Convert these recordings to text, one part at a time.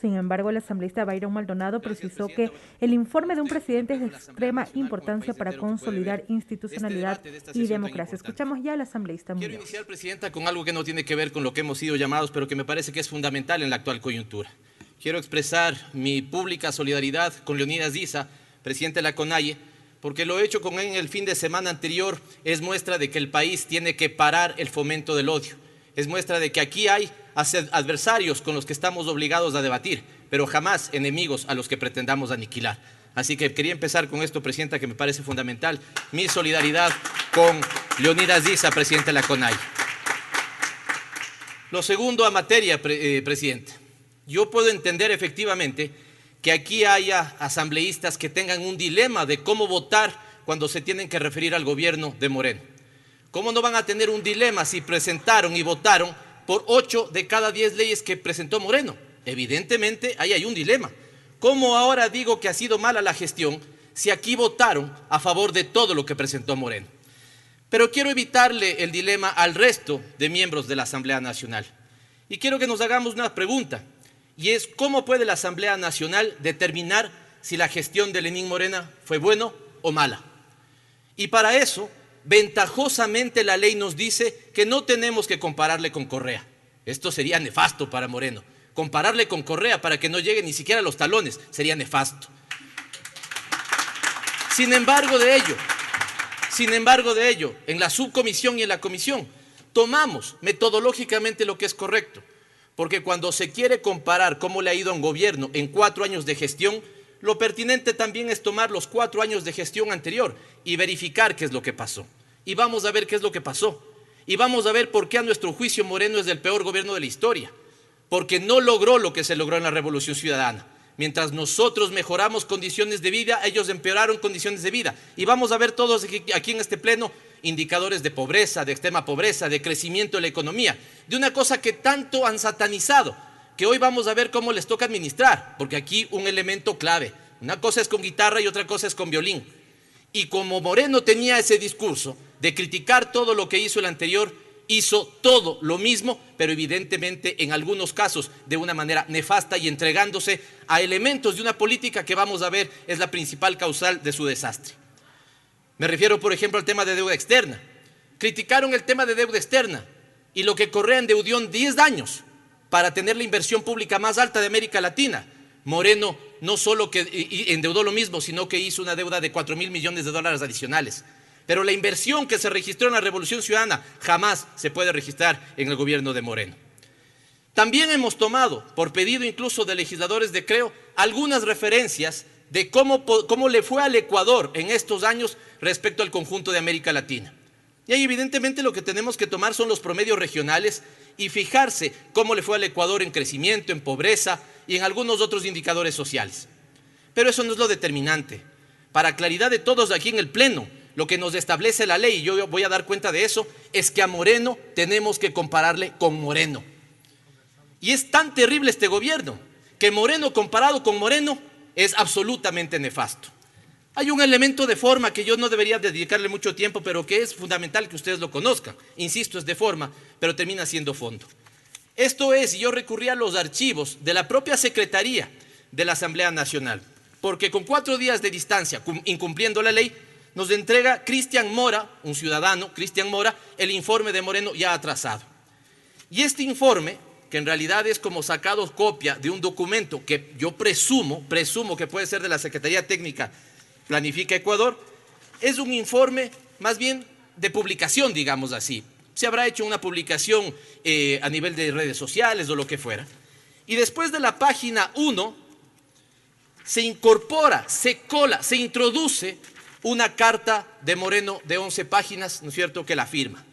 Sin embargo, el asambleísta Byron Maldonado precisó que el informe de un presidente es de extrema importancia para consolidar institucionalidad y democracia. Escuchamos ya al asambleísta Muñoz. Quiero iniciar, Presidenta, con algo que no tiene que ver con lo que hemos sido llamados, pero que me parece que es fundamental en la actual coyuntura. Quiero expresar mi pública solidaridad con Leonidas Diza, presidente de la CONAIE, porque lo hecho con él en el fin de semana anterior es muestra de que el país tiene que parar el fomento del odio. Es muestra de que aquí hay adversarios con los que estamos obligados a debatir, pero jamás enemigos a los que pretendamos aniquilar. Así que quería empezar con esto, Presidenta, que me parece fundamental, mi solidaridad con Leonidas Diza, presidente de la CONAIE. Lo segundo a materia, Presidente. Yo puedo entender efectivamente que aquí haya asambleístas que tengan un dilema de cómo votar cuando se tienen que referir al gobierno de Moreno. ¿Cómo no van a tener un dilema si presentaron y votaron por 8 de cada 10 leyes que presentó Moreno? Evidentemente ahí hay un dilema. ¿Cómo ahora digo que ha sido mala la gestión si aquí votaron a favor de todo lo que presentó Moreno? Pero quiero evitarle el dilema al resto de miembros de la Asamblea Nacional. Y quiero que nos hagamos una pregunta, y es ¿cómo puede la Asamblea Nacional determinar si la gestión de Lenín Moreno fue buena o mala? Y para eso, ventajosamente la ley nos dice que no tenemos que compararle con Correa. Esto sería nefasto para Moreno. Compararle con Correa para que no llegue ni siquiera a los talones sería nefasto. Sin embargo de ello, en la subcomisión y en la comisión, tomamos metodológicamente lo que es correcto. Porque cuando se quiere comparar cómo le ha ido a un gobierno en 4 años de gestión, lo pertinente también es tomar los 4 años de gestión anterior y verificar qué es lo que pasó. Y vamos a ver qué es lo que pasó. Y vamos a ver por qué a nuestro juicio Moreno es el peor gobierno de la historia. Porque no logró lo que se logró en la Revolución Ciudadana. Mientras nosotros mejoramos condiciones de vida, ellos empeoraron condiciones de vida. Y vamos a ver todos aquí en este pleno indicadores de pobreza, de extrema pobreza, de crecimiento de la economía, de una cosa que tanto han satanizado, que hoy vamos a ver cómo les toca administrar, porque aquí un elemento clave, una cosa es con guitarra y otra cosa es con violín. Y como Moreno tenía ese discurso de criticar todo lo que hizo el anterior, hizo todo lo mismo, pero evidentemente en algunos casos de una manera nefasta y entregándose a elementos de una política que vamos a ver es la principal causal de su desastre. Me refiero, por ejemplo, al tema de deuda externa. Criticaron el tema de deuda externa y lo que Correa endeudó en 10 años para tener la inversión pública más alta de América Latina. Moreno no solo que endeudó lo mismo, sino que hizo una deuda de $4.000 millones adicionales. Pero la inversión que se registró en la Revolución Ciudadana jamás se puede registrar en el gobierno de Moreno. También hemos tomado, por pedido incluso de legisladores de Creo, algunas referencias de cómo le fue al Ecuador en estos años respecto al conjunto de América Latina. Y ahí evidentemente lo que tenemos que tomar son los promedios regionales y fijarse cómo le fue al Ecuador en crecimiento, en pobreza y en algunos otros indicadores sociales. Pero eso no es lo determinante. Para claridad de todos aquí en el Pleno, lo que nos establece la ley, y yo voy a dar cuenta de eso, es que a Moreno tenemos que compararle con Moreno. Y es tan terrible este gobierno, que Moreno comparado con Moreno es absolutamente nefasto. Hay un elemento de forma que yo no debería dedicarle mucho tiempo, pero que es fundamental que ustedes lo conozcan. Insisto, es de forma, pero termina siendo fondo. Esto es, y yo recurrí a los archivos de la propia Secretaría de la Asamblea Nacional, porque con 4 días de distancia, incumpliendo la ley, nos entrega Cristian Mora, un ciudadano, Cristian Mora, el informe de Moreno ya atrasado. Y este informe, que en realidad es como sacado copia de un documento que yo presumo que puede ser de la Secretaría Técnica Planifica Ecuador, es un informe más bien de publicación, digamos así. Se habrá hecho una publicación a nivel de redes sociales o lo que fuera. Y después de la página 1, se incorpora, se cola, se introduce una carta de Moreno de 11 páginas, ¿no es cierto?, que la firma.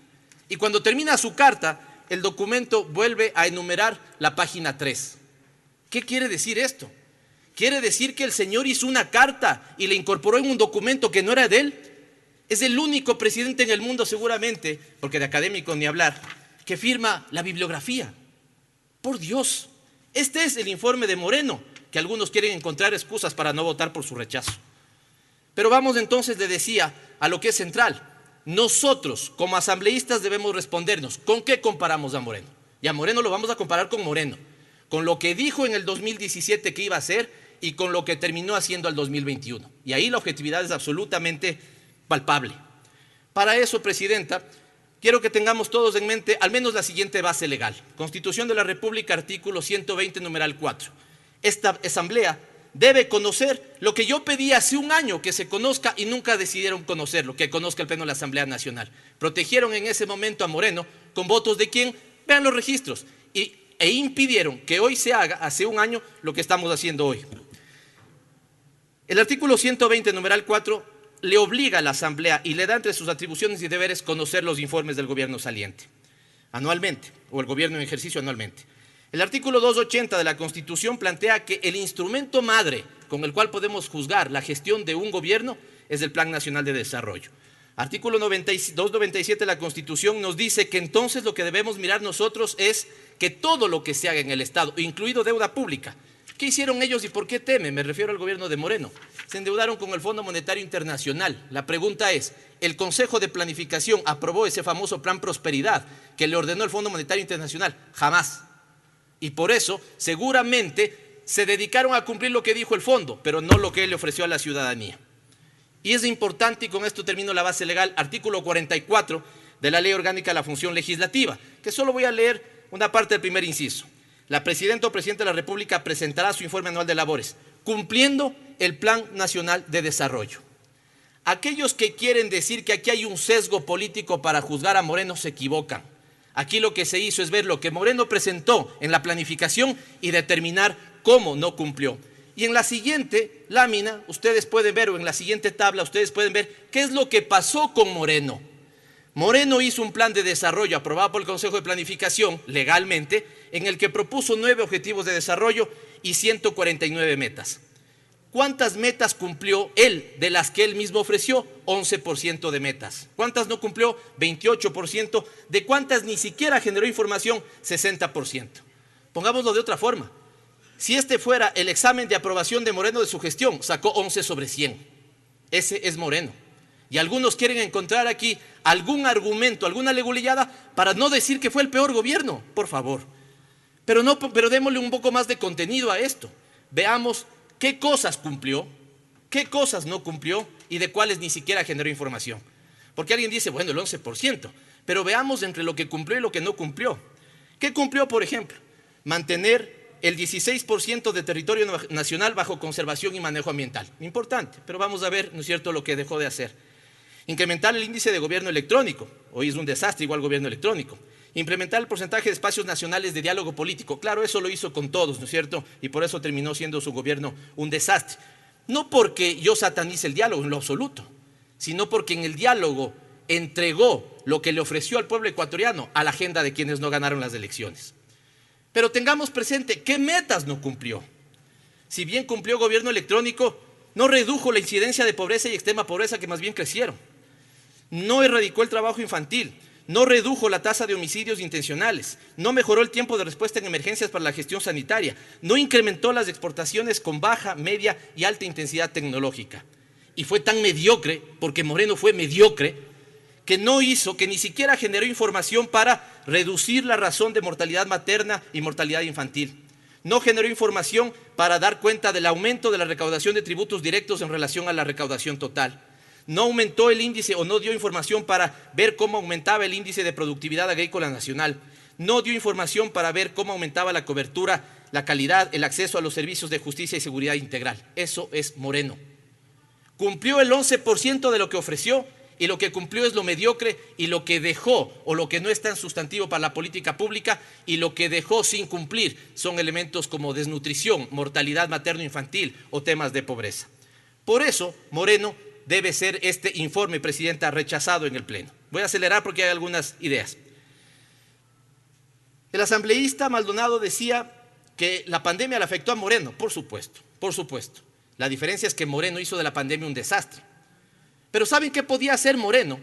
Y cuando termina su carta, el documento vuelve a enumerar la página 3. ¿Qué quiere decir esto? ¿Quiere decir que el señor hizo una carta y la incorporó en un documento que no era de él? Es el único presidente en el mundo seguramente, porque de académico ni hablar, que firma la bibliografía. Por Dios, este es el informe de Moreno, que algunos quieren encontrar excusas para no votar por su rechazo. Pero vamos entonces, le decía, a lo que es central. Nosotros, como asambleístas, debemos respondernos, ¿con qué comparamos a Moreno? Y a Moreno lo vamos a comparar con Moreno. con lo que dijo en el 2017 que iba a hacer y con lo que terminó haciendo al 2021. Y ahí la objetividad es absolutamente palpable. Para eso, Presidenta, quiero que tengamos todos en mente al menos la siguiente base legal. Constitución de la República, artículo 120, numeral 4. Esta Asamblea debe conocer lo que yo pedí hace un año que se conozca y nunca decidieron conocerlo, que conozca el Pleno de la Asamblea Nacional. Protegieron en ese momento a Moreno con votos de quién, vean los registros, e impidieron que hoy se haga, hace un año, lo que estamos haciendo hoy. El artículo 120, numeral 4, le obliga a la Asamblea y le da entre sus atribuciones y deberes conocer los informes del gobierno saliente, anualmente, o el gobierno en ejercicio anualmente. El artículo 280 de la Constitución plantea que el instrumento madre con el cual podemos juzgar la gestión de un gobierno es el Plan Nacional de Desarrollo. Artículo 297 de la Constitución nos dice que entonces lo que debemos mirar nosotros es que todo lo que se haga en el Estado, incluido deuda pública. ¿Qué hicieron ellos y por qué temen? Me refiero al gobierno de Moreno. Se endeudaron con el Fondo Monetario Internacional. La pregunta es, ¿el Consejo de Planificación aprobó ese famoso Plan Prosperidad que le ordenó el Fondo Monetario Internacional? Jamás. Y por eso, seguramente, se dedicaron a cumplir lo que dijo el fondo, pero no lo que él le ofreció a la ciudadanía. Y es importante, y con esto termino la base legal, artículo 44 de la Ley Orgánica de la Función Legislativa, que solo voy a leer una parte del primer inciso. La Presidenta o Presidente de la República presentará su informe anual de labores, cumpliendo el Plan Nacional de Desarrollo. Aquellos que quieren decir que aquí hay un sesgo político para juzgar a Moreno se equivocan. Aquí lo que se hizo es ver lo que Moreno presentó en la planificación y determinar cómo no cumplió. Y en la siguiente lámina, ustedes pueden ver, o en la siguiente tabla, ustedes pueden ver qué es lo que pasó con Moreno. Moreno hizo un plan de desarrollo aprobado por el Consejo de Planificación legalmente, en el que propuso 9 objetivos de desarrollo y 149 metas. ¿Cuántas metas cumplió él de las que él mismo ofreció? 11% de metas. ¿Cuántas no cumplió? 28%. ¿De cuántas ni siquiera generó información? 60%. Pongámoslo de otra forma. Si este fuera el examen de aprobación de Moreno de su gestión, sacó 11 sobre 100. Ese es Moreno. Y algunos quieren encontrar aquí algún argumento, alguna leguleyada para no decir que fue el peor gobierno, por favor. Pero démosle un poco más de contenido a esto. Veamos qué cosas cumplió, qué cosas no cumplió y de cuáles ni siquiera generó información. Porque alguien dice, bueno, el 11%, pero veamos entre lo que cumplió y lo que no cumplió. ¿Qué cumplió, por ejemplo? Mantener el 16% de territorio nacional bajo conservación y manejo ambiental. Importante, pero vamos a ver, ¿no es cierto?, lo que dejó de hacer. Incrementar el índice de gobierno electrónico. Hoy es un desastre igual gobierno electrónico. Implementar el porcentaje de espacios nacionales de diálogo político. Claro, eso lo hizo con todos, ¿no es cierto? Y por eso terminó siendo su gobierno un desastre. No porque yo satanice el diálogo en lo absoluto, sino porque en el diálogo entregó lo que le ofreció al pueblo ecuatoriano a la agenda de quienes no ganaron las elecciones. Pero tengamos presente qué metas no cumplió. Si bien cumplió gobierno electrónico, no redujo la incidencia de pobreza y extrema pobreza, que más bien crecieron. No erradicó el trabajo infantil. No redujo la tasa de homicidios intencionales, no mejoró el tiempo de respuesta en emergencias para la gestión sanitaria, no incrementó las exportaciones con baja, media y alta intensidad tecnológica. Y fue tan mediocre, porque Moreno fue mediocre, que no hizo, que ni siquiera generó información para reducir la razón de mortalidad materna y mortalidad infantil. No generó información para dar cuenta del aumento de la recaudación de tributos directos en relación a la recaudación total. No aumentó el índice o no dio información para ver cómo aumentaba el índice de productividad agrícola nacional. No dio información para ver cómo aumentaba la cobertura, la calidad, el acceso a los servicios de justicia y seguridad integral. Eso es Moreno. Cumplió el 11% de lo que ofreció y lo que cumplió es lo mediocre y lo que dejó o lo que no es tan sustantivo para la política pública y lo que dejó sin cumplir son elementos como desnutrición, mortalidad materno-infantil o temas de pobreza. Por eso, Moreno debe ser este informe, Presidenta, rechazado en el Pleno. Voy a acelerar porque hay algunas ideas. El asambleísta Maldonado decía que la pandemia le afectó a Moreno. Por supuesto, por supuesto. La diferencia es que Moreno hizo de la pandemia un desastre. Pero ¿saben qué podía hacer Moreno?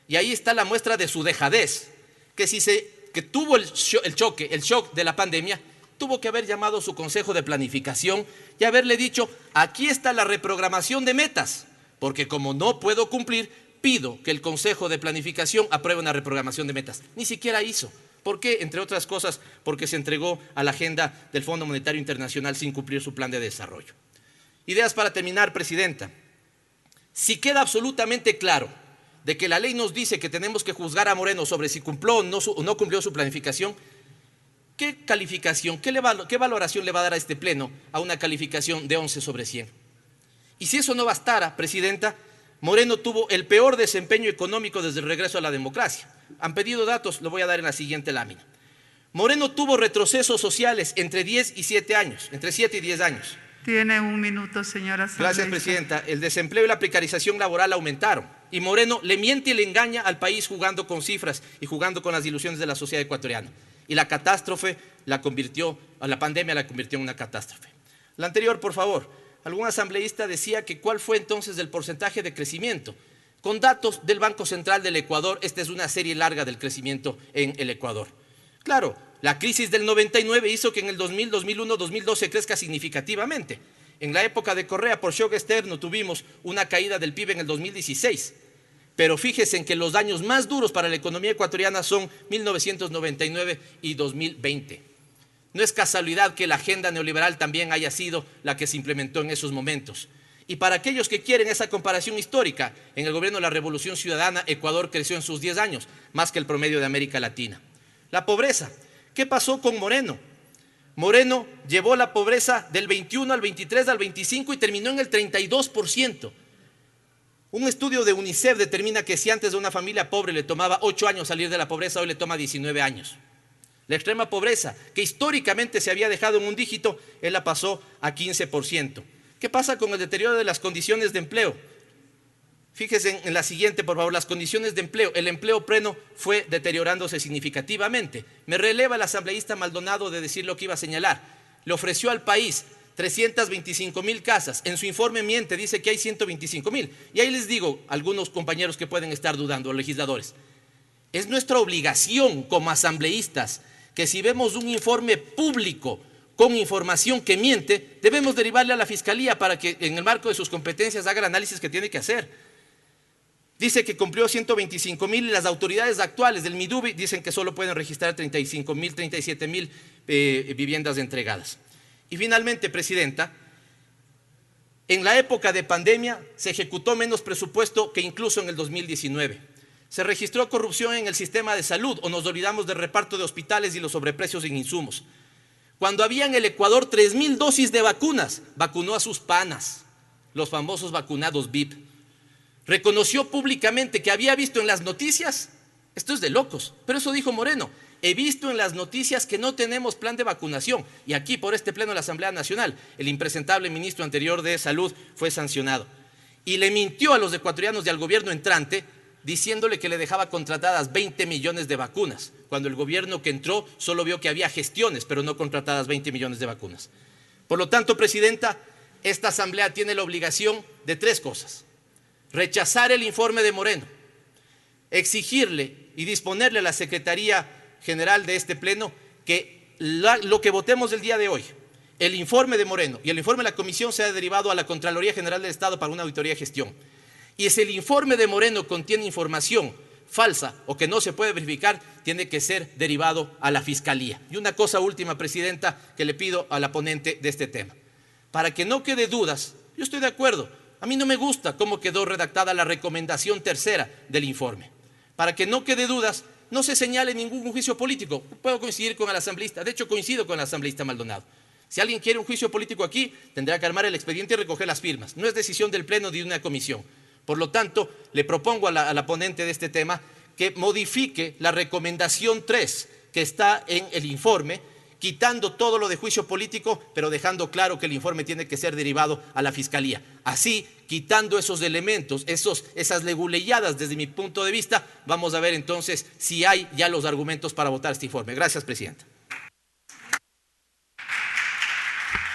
Y ahí está la muestra de su dejadez. Que tuvo el shock de la pandemia, tuvo que haber llamado a su Consejo de Planificación y haberle dicho, aquí está la reprogramación de metas. Porque como no puedo cumplir, pido que el Consejo de Planificación apruebe una reprogramación de metas. Ni siquiera hizo. ¿Por qué? Entre otras cosas, porque se entregó a la agenda del Fondo Monetario Internacional sin cumplir su plan de desarrollo. Ideas para terminar, Presidenta. Si queda absolutamente claro de que la ley nos dice que tenemos que juzgar a Moreno sobre si cumplió o no cumplió su planificación, ¿qué calificación, qué valoración le va a dar a este pleno a una calificación de 11 sobre 100? Y si eso no bastara, Presidenta, Moreno tuvo el peor desempeño económico desde el regreso a la democracia. Han pedido datos, lo voy a dar en la siguiente lámina. Moreno tuvo retrocesos sociales entre 10 y 7 años, entre 7 y 10 años. Tiene un minuto, señora asambleísta. Gracias, Presidenta. El desempleo y la precarización laboral aumentaron. Y Moreno le miente y le engaña al país jugando con cifras y jugando con las ilusiones de la sociedad ecuatoriana. Y la catástrofe la pandemia la convirtió en una catástrofe. La anterior, por favor. Algún asambleísta decía que cuál fue entonces el porcentaje de crecimiento. Con datos del Banco Central del Ecuador, esta es una serie larga del crecimiento en el Ecuador. Claro, la crisis del 99 hizo que en el 2000, 2001, 2012 crezca significativamente. En la época de Correa, por shock externo, tuvimos una caída del PIB en el 2016. Pero fíjense en que los daños más duros para la economía ecuatoriana son 1999 y 2020. No es casualidad que la agenda neoliberal también haya sido la que se implementó en esos momentos. Y para aquellos que quieren esa comparación histórica, en el gobierno de la Revolución Ciudadana, Ecuador creció en sus 10 años, más que el promedio de América Latina. La pobreza. ¿Qué pasó con Moreno? Moreno llevó la pobreza del 21 al 23 al 25 y terminó en el 32%. Un estudio de UNICEF determina que si antes de una familia pobre le tomaba 8 años salir de la pobreza, hoy le toma 19 años. La extrema pobreza, que históricamente se había dejado en un dígito, él la pasó a 15%. ¿Qué pasa con el deterioro de las condiciones de empleo? Fíjense en la siguiente, por favor, las condiciones de empleo. El empleo pleno fue deteriorándose significativamente. Me releva el asambleísta Maldonado de decir lo que iba a señalar. Le ofreció al país 325,000 casas. En su informe miente, dice que hay 125,000. Y ahí les digo a algunos compañeros que pueden estar dudando, legisladores. Es nuestra obligación como asambleístas que si vemos un informe público con información que miente, debemos derivarle a la Fiscalía para que en el marco de sus competencias haga el análisis que tiene que hacer. Dice que cumplió 125,000 y las autoridades actuales del MIDUBI dicen que solo pueden registrar 35,000, 37,000 viviendas entregadas. Y finalmente, Presidenta, en la época de pandemia se ejecutó menos presupuesto que incluso en el 2019. Se registró corrupción en el sistema de salud o nos olvidamos del reparto de hospitales y los sobreprecios en insumos. Cuando había en el Ecuador 3,000 dosis de vacunas, vacunó a sus panas, los famosos vacunados VIP. Reconoció públicamente que había visto en las noticias, esto es de locos, pero eso dijo Moreno, he visto en las noticias que no tenemos plan de vacunación y aquí por este pleno de la Asamblea Nacional, el impresentable ministro anterior de Salud fue sancionado. Y le mintió a los ecuatorianos y al gobierno entrante diciéndole que le dejaba contratadas 20 millones de vacunas, cuando el gobierno que entró solo vio que había gestiones, pero no contratadas 20 millones de vacunas. Por lo tanto, Presidenta, esta Asamblea tiene la obligación de 3 cosas. Rechazar el informe de Moreno, exigirle y disponerle a la Secretaría General de este Pleno que lo que votemos el día de hoy, el informe de Moreno y el informe de la Comisión sea derivado a la Contraloría General del Estado para una auditoría de gestión. Y si el informe de Moreno contiene información falsa o que no se puede verificar, tiene que ser derivado a la Fiscalía. Y una cosa última, Presidenta, que le pido a la ponente de este tema. Para que no quede dudas, yo estoy de acuerdo. A mí no me gusta cómo quedó redactada la recomendación tercera del informe. Para que no quede dudas, no se señale ningún juicio político. Puedo coincidir con el asambleísta, de hecho coincido con el asambleísta Maldonado. Si alguien quiere un juicio político aquí, tendrá que armar el expediente y recoger las firmas. No es decisión del Pleno ni de una comisión. Por lo tanto, le propongo a la ponente de este tema que modifique la recomendación 3 que está en el informe, quitando todo lo de juicio político, pero dejando claro que el informe tiene que ser derivado a la Fiscalía. Así, quitando esos elementos, esas leguleyadas desde mi punto de vista, vamos a ver entonces si hay ya los argumentos para votar este informe. Gracias, Presidenta.